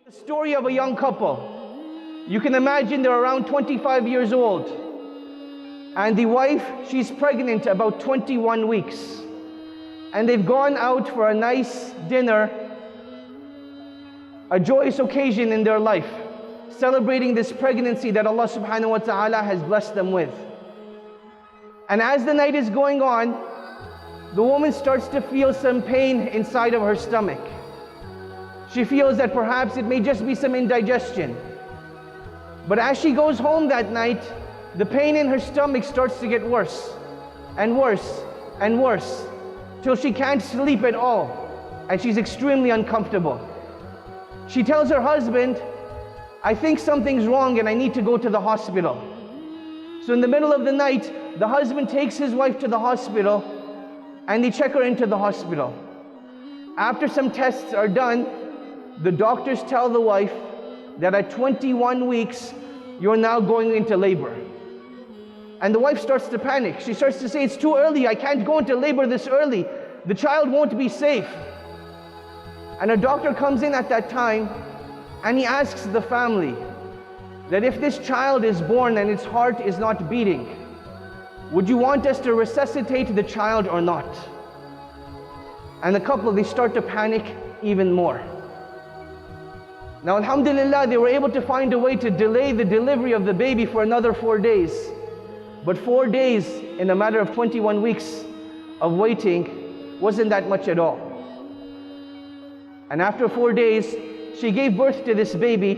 The story of a young couple. You can imagine they're around 25 years old. And the wife, she's pregnant about 21 weeks. And they've gone out for a nice dinner, a joyous occasion in their life, celebrating this pregnancy that Allah subhanahu wa ta'ala has blessed them with. And as the night is going on, the woman starts to feel some pain inside of her stomach. She feels that perhaps it may just be some indigestion. But as she goes home that night, the pain in her stomach starts to get worse and worse and worse, till she can't sleep at all, and she's extremely uncomfortable. She tells her husband, "I think something's wrong and I need to go to the hospital." So in the middle of the night, the husband takes his wife to the hospital and they check her into the hospital. After some tests are done, the doctors tell the wife that at 21 weeks, you're now going into labor. And the wife starts to panic. She starts to say, "It's too early, I can't go into labor this early. The child won't be safe." And a doctor comes in at that time and he asks the family that if this child is born and its heart is not beating, would you want us to resuscitate the child or not? And the couple, they start to panic even more. Now, alhamdulillah, they were able to find a way to delay the delivery of the baby for another 4 days. But 4 days in a matter of 21 weeks of waiting wasn't that much at all. And after 4 days, she gave birth to this baby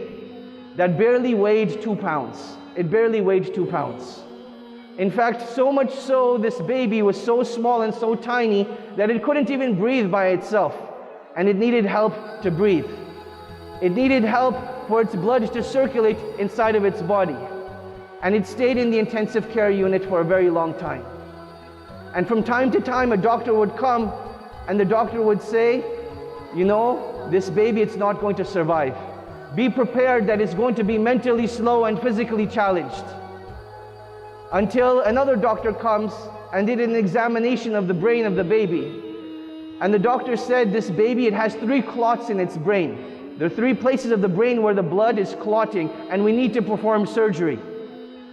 that barely weighed 2 pounds. It barely weighed 2 pounds. In fact, so much so, this baby was so small and so tiny that it couldn't even breathe by itself. And it needed help to breathe. It needed help for its blood to circulate inside of its body. And it stayed in the intensive care unit for a very long time. And from time to time, a doctor would come and the doctor would say, "You know, this baby, it's not going to survive. Be prepared that it's going to be mentally slow and physically challenged." Until another doctor comes and did an examination of the brain of the baby. And the doctor said, "This baby, it has 3 clots in its brain. There are 3 places of the brain where the blood is clotting and we need to perform surgery.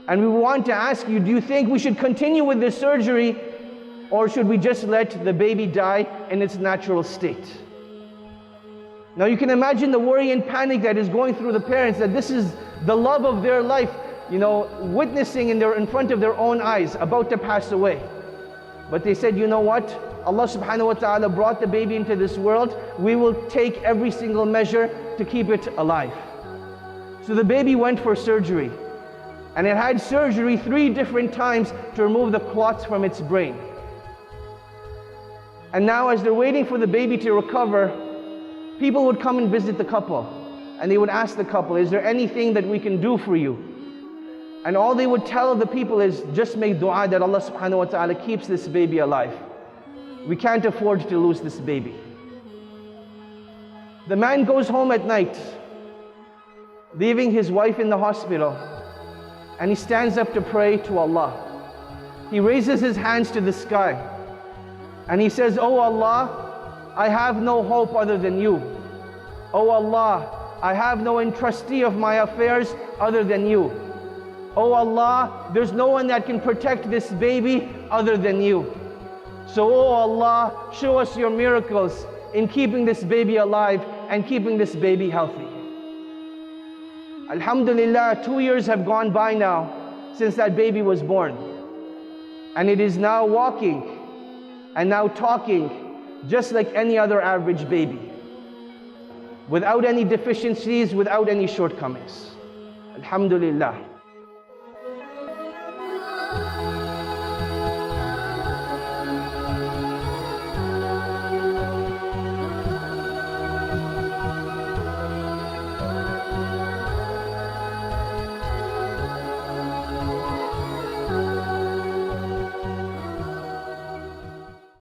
And we want to ask you, do you think we should continue with this surgery or should we just let the baby die in its natural state?" Now you can imagine the worry and panic that is going through the parents, that this is the love of their life, witnessing in front of their own eyes, about to pass away. But they said, "You know what? Allah subhanahu wa ta'ala brought the baby into this world. We will take every single measure to keep it alive." So the baby went for surgery. And it had surgery 3 different times to remove the clots from its brain. And now as they're waiting for the baby to recover, people would come and visit the couple. And they would ask the couple, "Is there anything that we can do for you?" And all they would tell the people is, "Just make dua that Allah subhanahu wa ta'ala keeps this baby alive. We can't afford to lose this baby." The man goes home at night, leaving his wife in the hospital, and he stands up to pray to Allah. He raises his hands to the sky, and he says, "Oh Allah, I have no hope other than you. Oh Allah, I have no entrustee of my affairs other than you. Oh Allah, there's no one that can protect this baby other than you. So, oh Allah, show us your miracles in keeping this baby alive and keeping this baby healthy." Alhamdulillah, 2 years have gone by now since that baby was born. And it is now walking and now talking just like any other average baby, without any deficiencies, without any shortcomings. Alhamdulillah.